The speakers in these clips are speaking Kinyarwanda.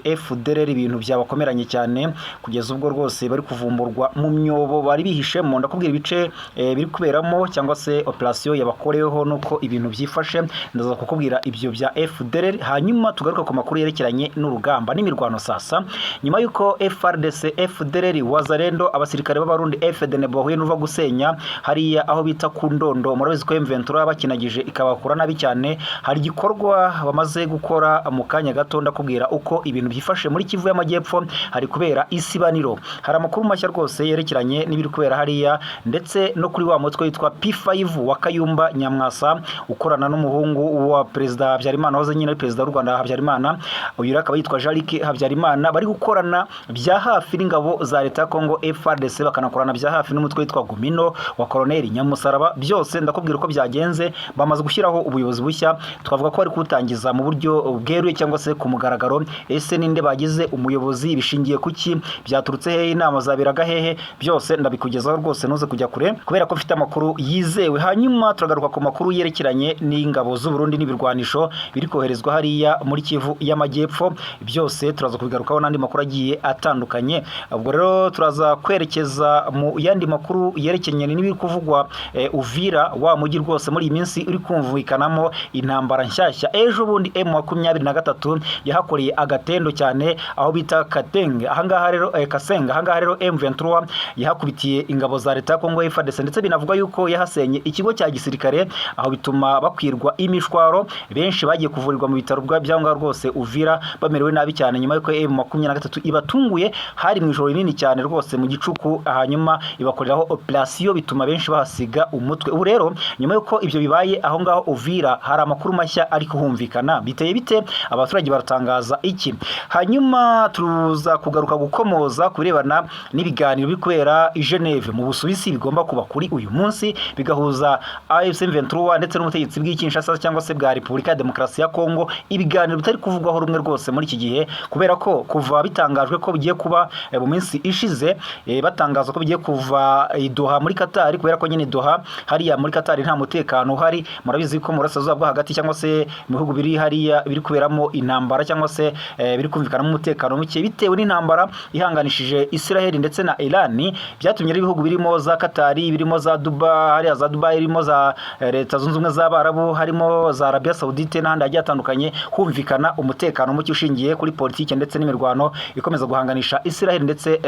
FDLR ibintu byabakomeranye cyane kugeza ubwo rwose bari kuvumburwa mu myobo bari bihishemo. Ndakubwira ibice biri kuberamo cyangwa se operation yabakoreyeho nuko ibintu byifashe, ndaza kukubwira ibyo bya FDLR hanyuma tugaruka ku makuru yerekeranye n'urugamba n'imirwano sasa. Nyuma yuko FARDC, FDLR, Wazalendo, abasirikare b'abarundi FDN bahuye n'uva gusenya hariya aho bita ku Ndondo, murabizi ko M23 bakinagije ikabakura nabi cyane. Hari gikorwa bamaze gukora mu kanya gato, ndakubwira uko ibintu byifashe muri Kivu y'Amajyepfo. Hari kubera isibaniro, hari amakuru mashya rwose yerekeranye n'ibiri kubera hariya, ndetse no kuri wa mutwe witwa P5 wa Kayumba Nyamwasa ukorana n'umuhungu wa Perezida Habyarimana, hoze nyine Perezida w'u Rwanda Habyarimana, uyu akaba yitwa Jalike Habyarimana. Bari gukorana bya hafi n'ingabo za leta ya Kongo FARDC, bakanakorana bya hafi n'umutwe witwa Gumino wa Colonel Nyamusaraba. Byose ndakubwira uko byagenze, bamaze gushyiraho ubuyobozi bushya, twavuga ko bari kutangiza mu buryo bweruye cyangwa se ku mugaragaro. Ese ninde bagize umuyobozi, bishingiye kuki, byaturutse hehe, inama zabiraga hehe, byose ndabikugezaho rwose, nuze kujya kure kubera ko mfite amakuru yizewe. Hanyuma turagaruka ku makuru yerekeranye n'ingabo z'u Burundi n'ibirwanisho biri koherezwa hariya muri Kivu y'Amajyepfo. Byose turaza kubigarukaho n'andi makuru agiye atandukanye. Ubwo rero turaza kwerekeza mu yandi makuru yerekeranye n'ibiri kuvugwa Uvira, wa mujyi rwose muri iyi minsi uri kumvikanamo intambara nshyashya. Ejo bundi M23 yahakoreye agatendo cyane aho bita Katenge, ahangaha rero Kasenga, ahangaha rero M23 yahakubitiye ingabo za leta ya Kongo FARDC, ndetse binavuga yuko yahasenye ikigo cya gisirikare, aho bituma bakwirwa imishwaro. Benshi bagiye kuvurirwa mu bitaro byangwa rwose Uvira bamerewe nabi cyane nyuma yuko M23 ibatunguye hari mu ijoro rinini cyane rwose mu gicuku, hanyuma ibakoreraho operation bituma benshi bahasiga umutwe. Ubu rero nyuma yuko ibyo bibaye aho ngaho Uvira, hari amakuru mashya ari kuhumvikana. Biteye bite, abaturage baratangaza iki? Hanyuma tuza kugaruka gukomoza kurebana n'ibiganiro bikwera i Geneve mu Busuwisi, bigomba kuba kuri uyu munsi, bigahuza AFC M23 ndetse n'umutegetsi bw'Kinshasa cyangwa se bwa Repubulika ya Demokarasi ya Kongo. Ibiganiro bitari kuvugwaho rumwe rwose muri iki gihe, kubera ko kuva bitangajwe ko bigiye kuba mu minsi ishize, batangaza ko bigiye kuva i Doha muri Qatar, kubera ko nyine Doha hariya muri Qatar nta mutekano uhari. Murabizi ko mu burasirazuba bwo hagati cyangwa se mu bihugu biri hariya biri kuberamo intambara cyangwa se biri kumvikanamo umutekano muke bitewe n'intambara ihanganishije Israel ndetse na Iran. Byatumye ibihugu birimo za Qatar, birimo za Dubai, hariya za Dubai, birimo za Leta Zunze Ubumwe z'Abarabu, harimo za Arabia Saudite n'ahandi hagiye atandukanye, humvikana umutekano muke ushingiye kuri politike ndetse n'imirwano ikomeza guhanganisha Israel ndetse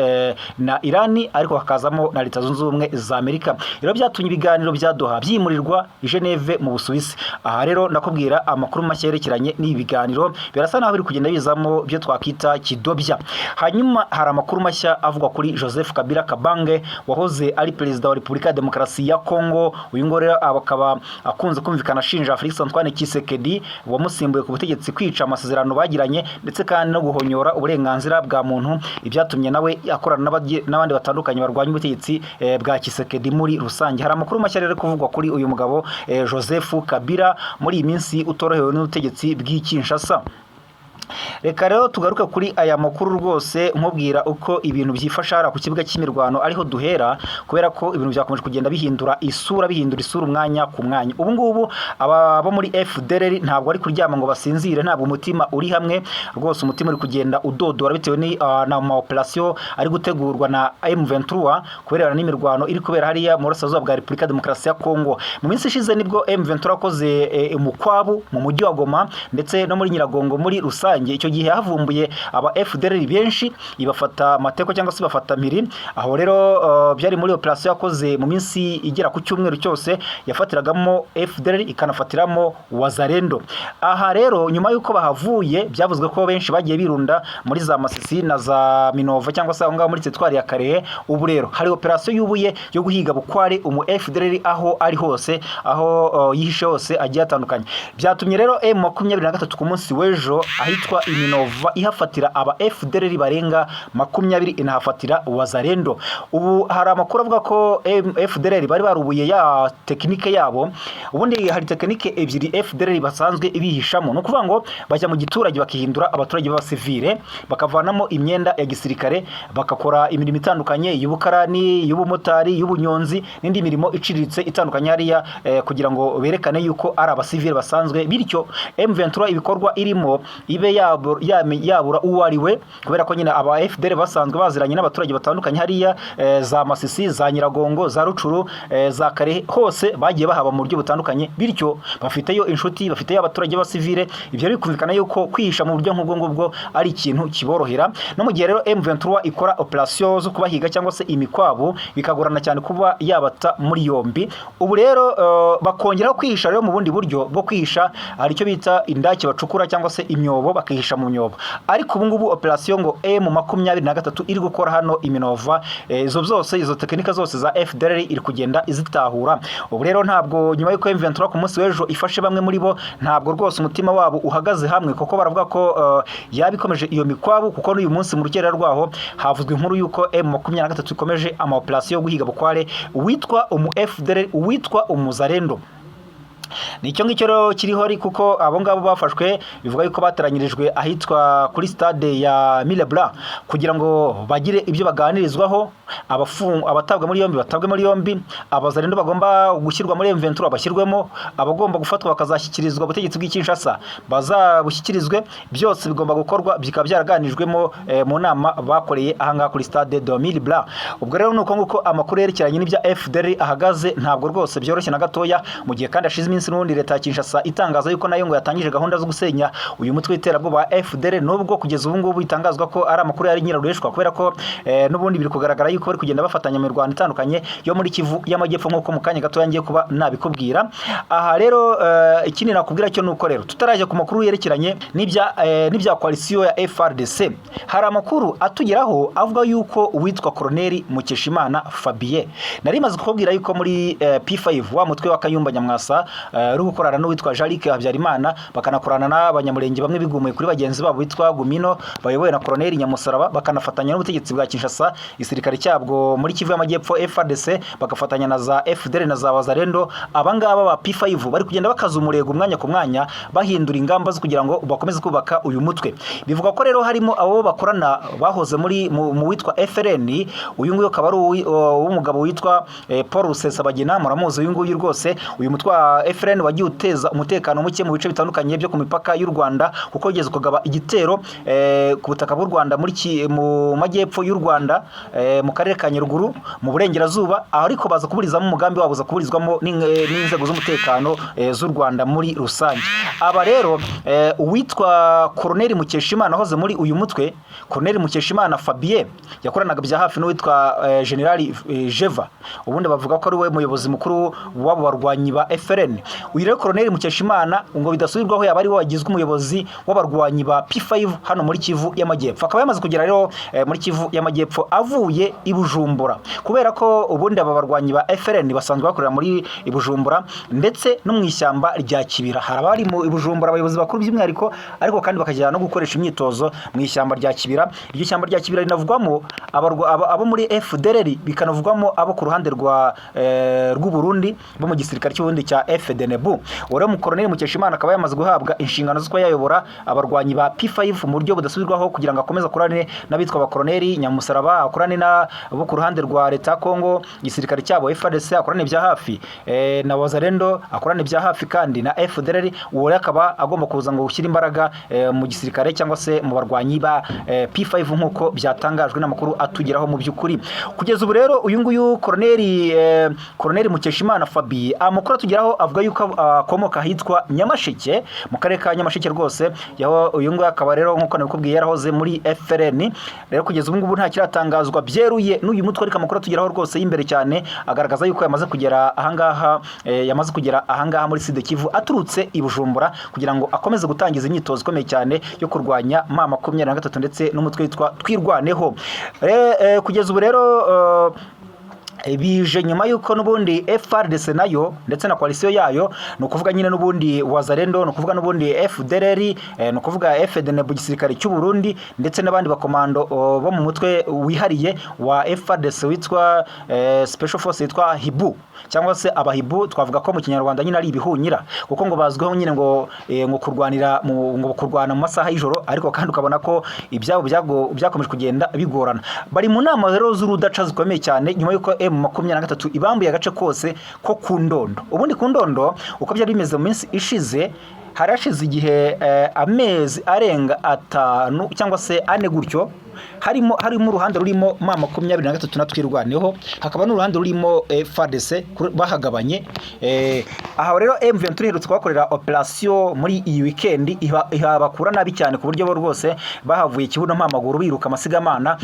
na Iran, ariko hakazamo na Leta Zunze Ubumwe za Amerika. Rero byatumye ibiganiro bya Doha byimurirwa i Geneve mu Busuwisi. Aha rero ndakubwira amakuru mashya yerekeranye n'ibiganiro, birasa naho biri kugenda bizamo byo twakita kidobya. Hanyuma hari amakuru mashya avuga kuri Joseph Kabila Kabange, wahoze ari perezida wa Repubulika ya Demokarasi ya Kongo. Uyu ngo rero akaba akunze kumvikana ashinja Felix Antoine Tshisekedi wamusimbuye ku butegetsi kwica amasezerano bagiranye, ndetse kandi no guhonyora uburenganzira bwa muntu, ibyatumye nawe akorana n'abandi batandukanye barwanya ubutegetsi bwa Tshisekedi muri rusange. Hari amakuru mashya rero kuvugwa kuri uyu mugabo Joseph Kabila muri iyi minsi utorohewe n'ubutegetsi bw'Kinshasa. Reka rero tugaruke kuri aya makuru rwose nkubwira uko ibintu byifasha hara ku kibuga cy'imirwano ariho duhera, kubera ko ibintu byakomeje kugenda bihindura isura umwanya ku mwanya. Ubu ngubu abo muri FDLR ntabwo ari kuryama ngo basinzire, ntabwo umutima uri hamwe rwose, umutima uri kugenda udodora bitewe na operation ari gutegurwa na M23 kubera n'imirwano iri kubera hariya mu burasirazuba bwa Repubulika ya Demokarasi ya Kongo. Mu minsi ishize nibwo M23 akoze umukwabu mu mujyi wa Goma ndetse no muri Nyiragongo muri rusange. Icyo gihe havumbuye aba FDLR benshi, ibafata amateko cyangwa se bafata mpiri. Aho rero byari muri operation yakoze mu minsi igera ku cyumweru cyose, yafatiragamo FDLR ikanafatiramo Wazalendo. Aha rero nyuma yuko bahavuye, byavuzwe ko benshi bagiye birunda muri za Masisi na za Minova cyangwa se aho ngaho muri Tetwari ya Karehe. Ubu rero hari operation yubuye yo guhiga bukware umu FDLR aho ari hose, aho yihishe hose agiye atandukanye. Byatumye rero M23 ku munsi w'ejo ahitwa Iminova ihafatira aba FDLR barenga 20 inahafatira Wazalendo. Ubu hari amakuru avuga ko FDLR bari barubuye ya tekinike yabo. Ubundi hari tekinike ebyiri FDLR basanzwe ibihishamo, no kuvuga ngo bajya mu giturage bakihindura abaturage b'abasivile, bakavanamo imyenda ya gisirikare, bakakora imirimo itandukanye y'ubukarani, y'ubumotari, y'ubunyonzi n'indi mirimo iciriritse itandukanye hariya, kugira ngo berekane yuko ari abasivile basanzwe, bityo M23 ibikorwa irimo ibe yabura uwo ari we, kubera ko nyine aba FDL basanzwe baziranye n'abaturage batandukanye hariya za Masisi, za Nyiragongo, za Rucuru, za Kare, hose bagiye bahaba mu buryo butandukanye, bityo bafiteyo inshuti, bafiteyo abaturage b'abasivile. Ibyo bikumvikana yuko kwihisha mu buryo nk'ubwo ngubwo ari ikintu kiborohera. No mu gihe rero M23 ikora operation zo kubahiga cyangwa se imikwabo, bikagorana cyane kuba yabata muri yombi. Ubu rero bakongeraho kwihisha rero mu bundi buryo bwo kwihisha, hari icyo bita indake bacukura cyangwa se imyobo, bakihisha mu myobo. Ariko ubu ngubu operation ngo M23 iri gukora hano Iminova, izo tekinika zose za FDL iri kugenda izitahura. Ubu rero ntabwo nyuma y'uko M23 ku munsi w'ejo ifashe bamwe muri bo, ntabwo rwose umutima wabo uhagaze hamwe, kuko baravuga ko yabikomeje iyo mikwabu, kuko n'uyu munsi mu rukerera rwaho havuzwe inkuru y'uko M23 ikomeje ama operation yo guhiga bukware witwa FDL, witwa umuzarendo. Nicyo ngicyo rero kiriho, ari kuko abo ngabo bafashwe bivuga yuko bateranyirijwe ahitwa kuri stade ya Milebla kugira ngo bagire ibyo baganirizwaho. Abatabwa muri yombi batabwe muri yombi, abazarendo bagomba gushyirwa muri M23 bashyirwemo, abagomba gufatwa bakazashyikirizwa ubutegetsi bw'Kinshasa bazabushyikirizwe. Byose bigomba gukorwa, bikaba byaraganijwemo mu nama bakoreye ahangaha kuri stade de Milebla. Ubwo rero nuko nguko amakuru yerekeranye n'ibya FDL ahagaze, ntabwo rwose byoroshye na gatoya, mu gihe kandi ashize iminsi n'ubundi leta ya Kinshasa itangaza yuko nayo ngo yatangije gahunda zo gusenya uyu mutwe w'iterabwoba wa FDL, nubwo kugeza ubu ngubu itangazwa ko ari amakuru yari nyirarureshwa, kubera ko n'ubundi biri kugaragara yuko bari kugenda bafatanya mu Rwanda itandukanye yo muri Kivu y'Amajyepfo, nk'uko mu kanya gato yangiye kuba nabikubwira. Aha rero ikindi nakubwira cyo nuko rero tutaraje ku makuru yerekeranye n'ibya coalition ya FRDC, hari amakuru atugeraho avuga yuko uwitwa Colonel Mukeshimana Fabien, nari maze kukubwira yuko muri P5 wa mutwe wa Kayumba Nyamwasa uri gukorana n'uwitwa Jalike Habyarimana, bakanakorana n'abanyamurenge bamwe bigumuye kuri bagenzi babo witwa Gumino bayobowe na Colonel Nyamusaraba, bakanafatanya n'ubutegetsi bwa Kinshasa, isirikare cyabwo muri Kivu y'Amajyepfo FRDC, bagafatanya na za FDL na za Wazarendo. Abangaba ba P5 bari kugenda bakaza umurego umwanya ku mwanya, bahindura ingamba zo kugira ngo bakomeze kubaka uyu mutwe. Bivuga ko rero harimo abo bakorana bahoze mu witwa FRN. Uyu nguyu akaba ari umugabo witwa Paul Rusesabagina, muramuzi uyu nguyu rwose. Uyu mutwe wa FRN wagiye uteza umutekano muke mu bice bitandukanye byo ku mipaka y'u Rwanda, kuko ugeze kugaba igitero ku butaka bw'u Rwanda mu majyepfo y'u Rwanda, mu karere ka Nyaruguru mu burengerazuba, ariko baza kuburizamo umugambi wabo, kuburizwamo n'inzego z'umutekano z'u Rwanda muri rusange. Aba rero uwitwa Colonel Mukeshimana hoze muri uyu mutwe, Colonel Mukeshimana Fabien, yakoranaga bya hafi n'uwitwa General Jeva, ubundi bavuga ko ari we muyobozi mukuru w'abo barwanyi ba FRN. Uyu rero Colonel Mukeshimana ngo bidasubirwaho yaba ari we wagizwe umuyobozi w'abarwanyi ba P5 hano muri Kivu y'Amajyepfo. Akaba yamaze kugera rero muri Kivu y'Amajyepfo avuye i Bujumbura, kubera ko ubundi aba barwanyi ba FRN basanzwe bakorera muri i Bujumbura ndetse no mu ishyamba rya Kibira. Hari abari mu i Bujumbura abayobozi bakuru by'umwihariko, ariko kandi bakajyana no gukoresha imyitozo mu ishyamba rya Kibira. Iryo shyamba rya Kibira rinavugwamo abo muri FDLR, bikanavugwamo abo ku ruhande rw'u Burundi bo mu gisirikare cy'ubundi cya FDNB. Uriya mu Colonel Mukeshimana akaba yamaze guhabwa inshingano zo kuyayobora abarwanyi ba P5 mu buryo budasubirwaho, kugira ngo akomeze akorane n'abitwa ba Colonel Nyamusaraba, akorane n'abo ku ruhande rwa leta ya Kongo, igisirikare cyabo FARDC akorane bya hafi na Wazarendo akorane bya hafi kandi na FDLR. Uwo akaba agomba kuza ngo gushyira imbaraga mu gisirikare cyangwa se mu barwanyi ba P5 nk'uko byatangajwe n'amakuru atugeraho mu by'ukuri. Kugeza ubu rero uyu nguyu Colonel Mukeshimana Fabien, amakuru atugeraho avuga yuko akomoka ahitwa Nyamasheke, mu karere ka Nyamasheke rwose. Uyu nguyu akaba rero nk'uko nabikubwiye yarahoze muri FRN. Rero kugeza ubu ngubu nta kiratangazwa byeruye n'uyu mutwe, ariko amakuru atugeraho rwose y'imbere cyane agaragaza yuko yamaze kugera ahangaha muri Sud Kivu aturutse i Bujumbura, kugira ngo akomeze gutangiza imyitozo ikomeye cyane yo kurwanya M23 ndetse n'umutwe witwa Twirwaneho. Kugeza ubu rero bije nyuma yuko n'ubundi FRDC nayo ndetse na coalition yayo, no kuvuga nyine n'ubundi Wazarendo, no kuvuga n'ubundi FDLR, no kuvuga FDNB gisirikare cy'u Burundi ndetse n'abandi bakomando bo mu mutwe wihariye wa FRDC witwa Special Force witwa Hibu, cyangwa se abahibu. Twavuga ko mu Kinyarwanda nyine ari ibihunyira, kuko ngo bazwiho nyine ngo kurwana mu masaha y'ijoro, ariko kandi ukabona ko ibyabo byakomeje kugenda bigorana. Bari mu nama rero z'urudaca zikomeye cyane nyuma yuko M23 ibambuye agace kose ko ku Ndondo. Ubundi ku Ndondo uko byari bimeze mu minsi ishize, harashize igihe amezi arenga 5 cyangwa se 4 gutyo harimo uruhande rurimo M23 na twirwaneho, hakaba n'uruhande rurimo FARDC bahagabanye. Aha rero M23 iherutse kubakorera operation muri iyi weekend ihabakura nabi cyane ku buryo bo rwose bahavuye kibuno mpamaguru biruka amasigamana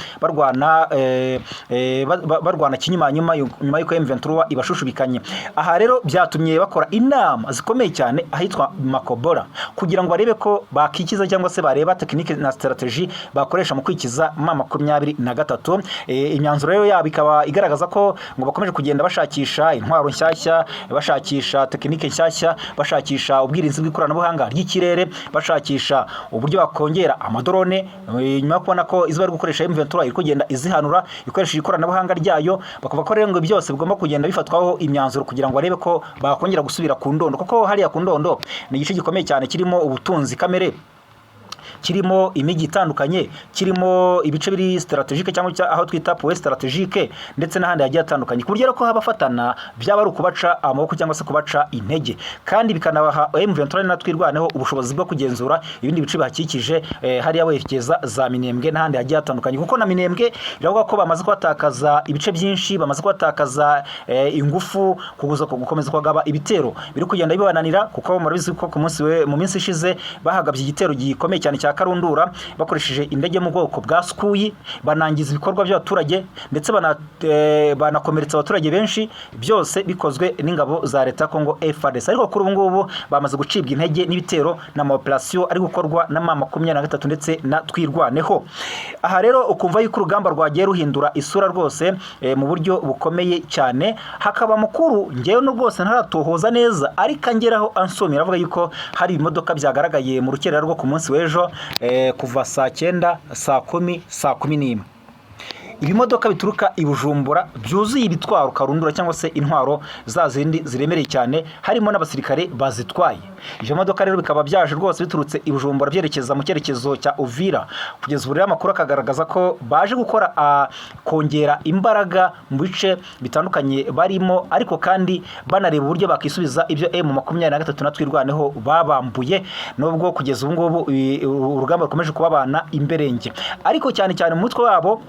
barwana kinyuma nyuma yuko M23 ibashushubikanye. Aha rero byatumye bakora inama zikomeye cyane ahitwa Makobora kugira ngo barebe ko bakikiza cyangwa se bareba technique na strategy bakoresha mu kwikiza M23. Imyanzuro rero yabo ikaba igaragaza ko ngo bakomeje kugenda bashakisha intwaro nshyashya, bashakisha tekinike nshyashya, bashakisha ubwirinzi bw'ikoranabuhanga ry'ikirere, bashakisha uburyo bakongera amadrone. Nyuma kubona ko izuba gukoresha M23 iri kugenda izihanura ikoresha ikoranabuhanga ryayo, bakavuga ko rero ngo byose bigomba kugenda bifatwaho imyanzuro kugira ngo barebe ko bakongera gusubira ku ndondo, kuko hariya ku ndondo ni igice gikomeye cyane kirimo ubutunzi kamere, kirimo imigi itandukanye, kirimo ibice biri strategique cyangwa aho twita point strategique, ndetse n'ahandi hagiye atandukanye, ku buryo ko habafatana byaba ari ukubaca amaboko cyangwa se kubaca intege, kandi bikanabaha M23 na twirwaneho ubushobozi bwo kugenzura ibindi bice bahakikije hariya werekeza za Minembwe n'ahandi hagiye atandukanye, kuko na Minembwe biravuga ko bamaze kwatakaza ibice byinshi, bamaze kwatakaza ingufu gukomeza kwagaba ibitero biri kugenda bibananira, kuko murabizi ko mu minsi ishize bahagabye igitero gikomeye cyane cya Karundura bakoresheje indege mu bwoko bwa Skuyi, banangiza ibikorwa by'abaturage ndetse banakomeretsa abaturage benshi, byose bikozwe n'ingabo za leta Kongo FARDC. Ariko kuri ubu ngubu bamaze gucibwa intege n'ibitero na operation ari gukorwa na M23 ndetse na twirwaneho. Aha rero ukumva yuko urugamba rwagiye ruhindura isura rwose mu buryo bukomeye cyane. Hakaba mukuru ngewe no rwose ntaratohoza neza, ariko angeraho ansomera avuga yuko hari imodoka byagaragaye mu rukerera rwo ku munsi w'ejo kuva saa 9, saa 10, saa 11. Ibimodoka bituruka i Bujumbura byuzuye ibitwaro Karundura cyangwa se intwaro za zindi ziremereye cyane, harimo n'abasirikare bazitwaye. Ibyo modoka rero bikaba byaje rwose biturutse i Bujumbura byerekeza mu cyerekezo cya Uvira. Kugeza ubu rero amakuru akagaragaza ko baje gukora kongera imbaraga mu bice bitandukanye barimo, ariko kandi banareba uburyo bakisubiza ibyo M23 na twirwaneho babambuye, nubwo kugeza ubu ngubu urugamba rukomeje kubabana imberenge. Ariko cyane cyane mu mutwe wabo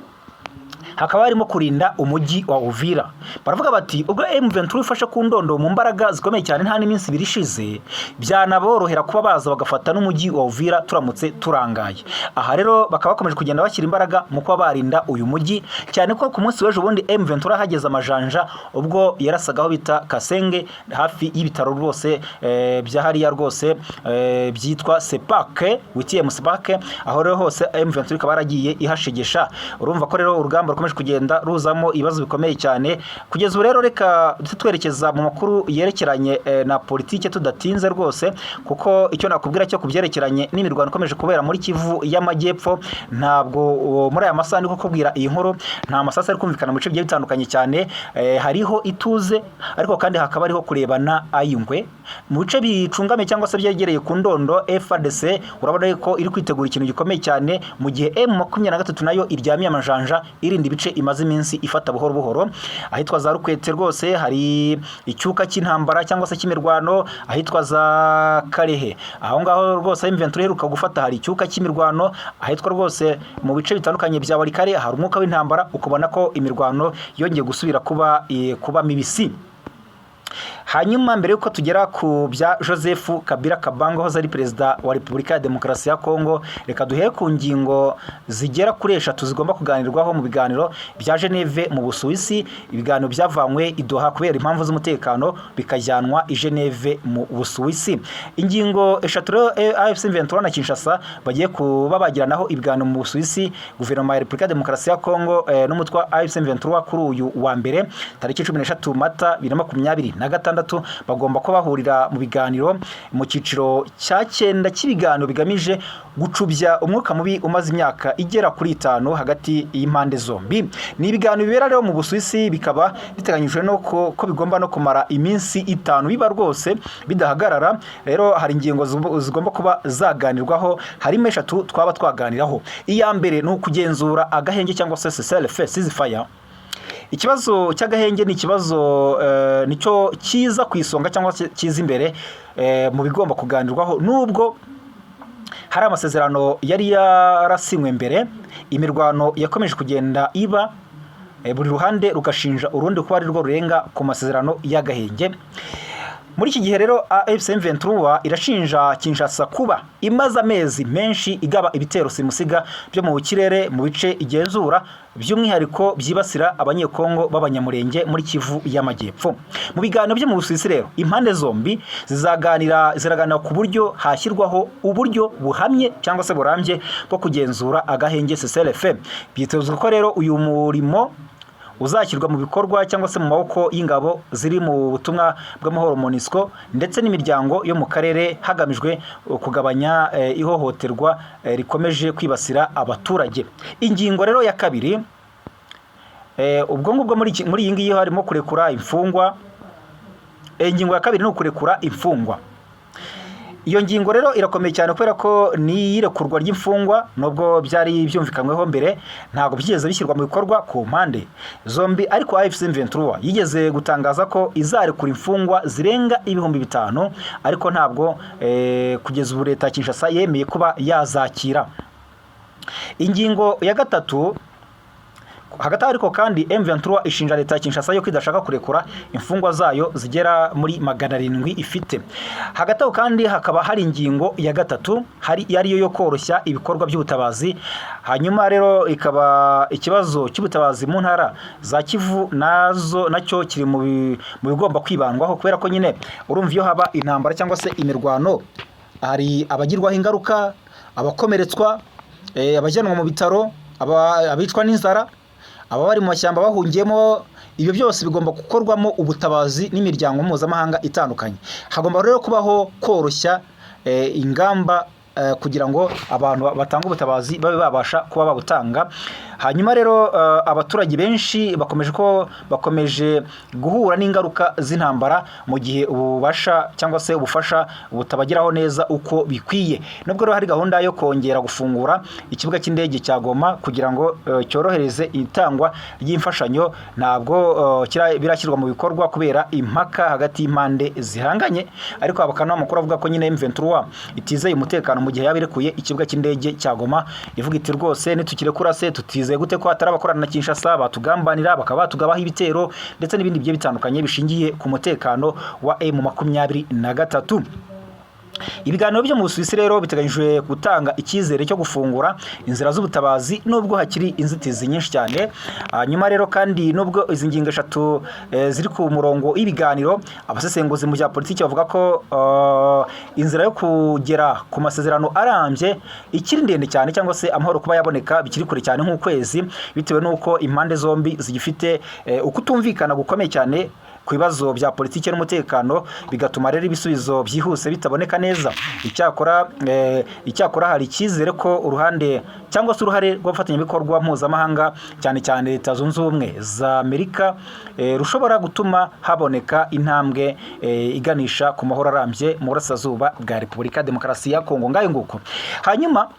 hakaba harimo kurinda umujyi wa Uvira. Baravuga bati ubwo M23 ifashe ku ndondo mu mbaraga zikomeye cyane nta n'iminsi birishize, byanaborohera kuba baza bagafata n'umujyi wa Uvira turamutse turangaye. Aha rero bakaba bakomeje kugenda bashyira imbaraga mu kuba barinda uyu mujyi, cyane ko ku munsi w'ejo bundi M23 hageze amajanja ubwo yarasagaho bita Kasenge hafi y'ibitaro rwose bya hariya rwose byitwa Sepake, WTM Sepake. Aho rero hose M23 ikaba yaragiye ihashegesha. Urumva ko rero urugamba kugenda ruzamo ibibazo bikomeye cyane. Kugeza ubu rero reka twerekeza mu makuru yerekeranye na politike tudatinze rwose, kuko icyo nakubwira cyo kubyerekeranye n'imirwano ikomeje kubera muri Kivu y'Amajyepfo, ntabwo muri aya masaha ndi kukubwira iyi nkuru, nta masasa ari kumvikana mu bice bigiye bitandukanye cyane. Hariho ituze, ariko kandi hakaba ariho kurebana ayingwe mu bice bicungame cyangwa se byegereye ku ndondo. FARDC urabona ko iri kwitegura ikintu gikomeye cyane, mu gihe M23 nayo iryamiye amajanja irindi bice imaze iminsi ifata buhoro buhoro. Ahitwa za Rukwete rwose hari icyuka cy'intambara cyangwa se cy'imirwano, ahitwa za Karehe aho ngaho rwose M23 iheruka gufata hari icyuka cy'imirwano, ahitwa rwose mu bice bitandukanye bya Warikare hari umwuka w'intambara, ukubona ko imirwano yongeye gusubira kuba mibisi. Hanyuma mbere yuko tugera ku bya Joseph Kabila Kabange hoza ari perezida wa Repubulika ya Demokarasi ya Kongo, reka duhere ku ngingo zigera kuri 3 zigomba kuganirwaho mu biganiro bya Geneve mu Busuwisi. Ibiganiro byavanywe i Doha kubera impamvu z'umutekano bikajyanwa i Geneve mu Busuwisi. Ingingo 3 AFC 23 na Kinshasa bagiye kuba bagiranaho ibiganiro mu Busuwisi. Guverinoma ya Repubulika ya Demokarasi ya Kongo n'umutwe wa AFC 23 kuri uyu wa mbere tariki 13 Mata 2026 bagomba ko bahurira mu biganiro mu cyiciro cya 9 cy'ibiganiro bigamije gucubya umwuka mubi umaze imyaka igera kuri 5 hagati y'impande zombi. Ni ibiganiro bibera rero mu Busuwisi, bikaba biteganyijwe no ko bigomba no kumara iminsi 5 biba rwose bidahagarara. Rero hari ingingo zigomba kuba zaganirwaho, harimo 3 twaba twaganiraho. Iya mbere ni ukugenzura agahenge cyangwa se cessez-le-feu, ceasefire. ikibazo cy'agahenge ni ikibazo nicyo kiza ku isonga cyangwa kiza imbere mu bigomba kuganirwaho, nubwo hari amasezerano yari yarasinywe mbere. Imirwano yakomeje kugenda iba, buri ruhande rugashinja urundi kuba ari rwo rurenga ku masezerano y'agahenge. Muri iki gihe rero AFC M23 irashinja Kinshasa kuba imaze amezi menshi igaba ibitero simusiga byo mu kirere mu bice igenzura, by'umwihariko byibasira abanyekongo b'abanyamurenge muri Kivu y'Amajyepfo. Mu biganiro byo mu Busuwisi rero impande zombi ziraganira ku buryo hashyirwaho uburyo buhamye cyangwa se burambye bwo kugenzura agahenge CCLF. Byitezwe ko rero uyu murimo uzashyirwa mu bikorwa cyangwa se mu maboko y'ingabo ziri mu butumwa bw'amahoro MONUSCO ndetse n'imiryango yo mu karere, hagamijwe kugabanya ihohoterwa rikomeje kwibasira abaturage. Ingingo rero ya kabiri, ubwo ngubwo muri iyi ngiyi harimo kurekura imfungwa. Ingingo ya kabiri ni ukurekura imfungwa. Iyo ngingo rero irakomeye cyane kubera ko ni irekurwa ry'imfungwa, nubwo byari byumvikanyweho mbere ntabwo byigeze bishyirwa mu bikorwa ku mpande zombi. Ariko AFC M23 yigeze gutangaza ko izarekura imfungwa zirenga 5,000, ariko ntabwo kugeza ubu leta ya Kinshasa yemeye kuba yazakira. Ingingo ya gatatu, hagati ariko kandi M23 ishinja leta ya Kinshasa yo kwidashaka kurekura imfungwa zayo zigera muri 700 ifite. Hagati aho kandi hakaba hari ingingo ya gatatu, hari yariyo yo koroshya ibikorwa by'ubutabazi. Hanyuma rero ikaba ikibazo cy'ubutabazi mu ntara za Kivu nacyo kiri mu bigomba kwibandwaho, kubera ko nyine urumva iyo haba intambara cyangwa se imirwano hari abagirwaho ingaruka, abakomeretswa, abajyanwa mu bitaro, abicwa n'inzara, aba bari mu mashyamba bahungiyemo. Ibyo byose bigomba gukorwamo ubutabazi n'imiryango mpuzamahanga itandukanye. Hagomba rero kubaho koroshya ingamba kugira ngo abantu batanga ubutabazi babe babasha kuba babutanga. Hanyuma rero abaturage benshi bakomeje guhura n'ingaruka z'intambara mu gihe ububasha cyangwa se ubufasha butabageraho neza uko bikwiye. Nubwo rero hari gahunda yo kongera gufungura ikibuga cy'indege cya Goma kugira ngo cyorohereze itangwa ry'imfashanyo, ntabwo birashyirwa mu bikorwa kubera impaka hagati y'impande zihanganye. Ariko abakana amakuru avuga ko nyine M23 itizeye umutekano mu gihe yabirekuye ikibuga cy'indege cya Goma, ivuga iti rwose nitukirekura se tutizeye gute ko atarabakorana na Kinshasa batugambanira bakaba batugabaho ibitero ndetse n'ibindi bigiye bitandukanye bishingiye ku mutekano wa M23. Ibiganiro byo mu Busuwisi rero biteganyijwe gutanga icyizere cyo gufungura inzira z'ubutabazi nubwo hakiri inzitizi nyinshi cyane. Hanyuma rero kandi nubwo izi ngingo eshatu ziri ku murongo y'ibiganiro, abasesenguzi mu bya politiki bavuga ko inzira yo kugera ku masezerano arambye ikiri ndende cyane, cyangwa se amahoro kuba yaboneka bikiri kure cyane nk'ukwezi, bitewe n'uko impande zombi zigifite ukutumvikana gukomeye cyane ku bibazo bya politiki n'umutekano, bigatuma rero ibisubizo byihuse bitaboneka neza. Icyakora hari icyizere ko uruhande cyangwa se uruhare rw'abafatanyabikorwa mpuzamahanga cyane cyane Leta Zunze Ubumwe za Amerika rushobora gutuma haboneka intambwe iganisha ku mahoro arambye mu burasirazuba bwa Repubulika ya Demokarasi ya Kongo. Ngayo nguko. Hanyuma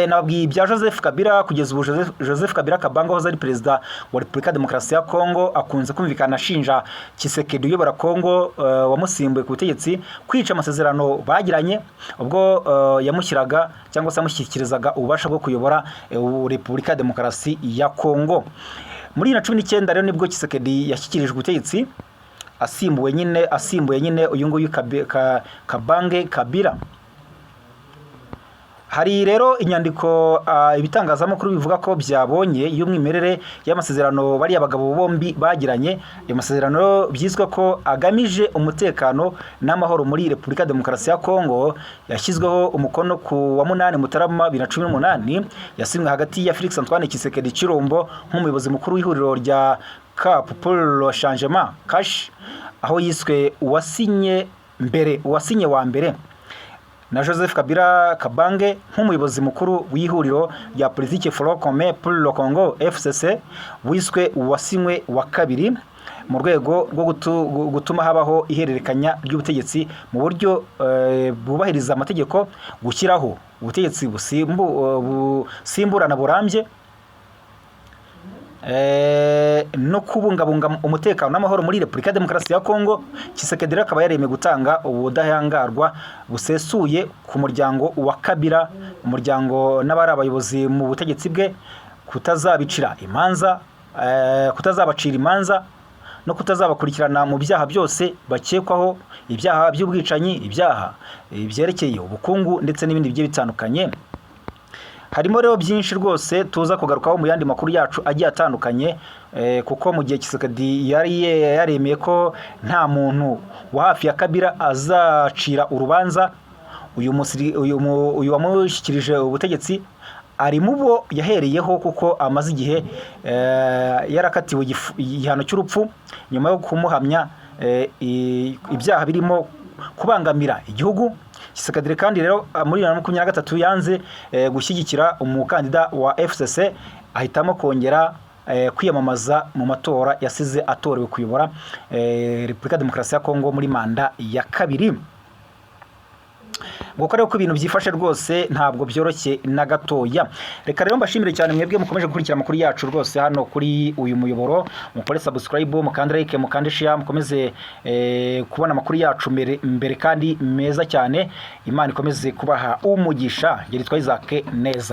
nababwiye ibya Joseph Kabila. Kugeza ubu Joseph Kabila Kabange wahoze ari perezida wa Repubulika ya Demokarasi ya Kongo akunze kumvikana ashinja Tshisekedi uyobora Kongo wamusimbuye ku butegetsi kwica amasezerano bagiranye ubwo yamushyiraga cyangwa se amushyikirizaga ububasha bwo kuyobora Repubulika ya Demokarasi ya Kongo. Muri 2019 rero nibwo Tshisekedi yashyikirijwe ubutegetsi asimbuye nyine uyu nguyu Kabange Kabila. Hari rero inyandiko ibitangazamakuru bivuga ko byabonye y'umwimerere y'amasezerano bari abagabo bombi bagiranye. Ayo masezerano byizwe ko agamije umutekano n'amahoro muri Repubulika ya Demokarasi ya Kongo, yashyizweho umukono ku wa 8 Mutarama 2018, yasinywe hagati ya Felix Antoine Tshisekedi Chilombo nk'umuyobozi mukuru w'ihuriro rya Cap pour le Changement CACH, aho yiswe uwasinye wa mbere, na Joseph Kabila Kabange nk'umuyobozi mukuru w'ihuriro rya politiki Front Commun pour le Congo FCC, wiswe uwasinywe wa kabiri mu rwego rwo gutuma habaho ihererekanya ry'ubutegetsi mu buryo bubahiriza amategeko, gushyiraho ubutegetsi busimburana burambye. no kubungabunga umutekano n'amahoro muri Repubulika ya Demokarasi ya Kongo. Tshisekedi akaba yaremeye gutanga ubudahangarwa busesuye ku muryango wa Kabila, umuryango n'abari abayobozi mu butegetsi bwe, kutazabacira imanza no kutazabakurikirana mu byaha byose bakekwaho, ibyaha by'ubwicanyi, ibyaha byerekeye ubukungu ndetse n'ibindi bigiye bitandukanye. Harimo rero byinshi rwose tuza kugarukaho mu yandi makuru yacu agiye atandukanye, kuko mu gihe Tshisekedi yari yaremeye ko nta muntu wa hafi ya Kabila azacira urubanza, uyu wamushyikirije ubutegetsi ari mu bo yahereyeho, kuko amaze igihe yarakatiwe igihano cy'urupfu nyuma yo kumuhamya ibyaha birimo kubangamira igihugu. Tshisekedi kandi rero muri 2023 yanze gushyigikira umukandida wa FCC, ahitamo kongera kwiyamamaza mu matora yasize atorewe kuyobora Repubulika ya Demokarasi ya Kongo muri manda ya kabiri. Nguko rero ko ibintu byifashe rwose ntabwo byoroshye na gatoya. Reka rero mbashimire cyane mwebwe mukomeje gukurikira amakuru yacu rwose hano kuri uyu muyoboro, mukore subscribe, mukande like, mukande share, mukomeze kubona amakuru yacu mbere kandi meza cyane. Imana ikomeze kubaha umugisha. Ngeri twa Isaac neza.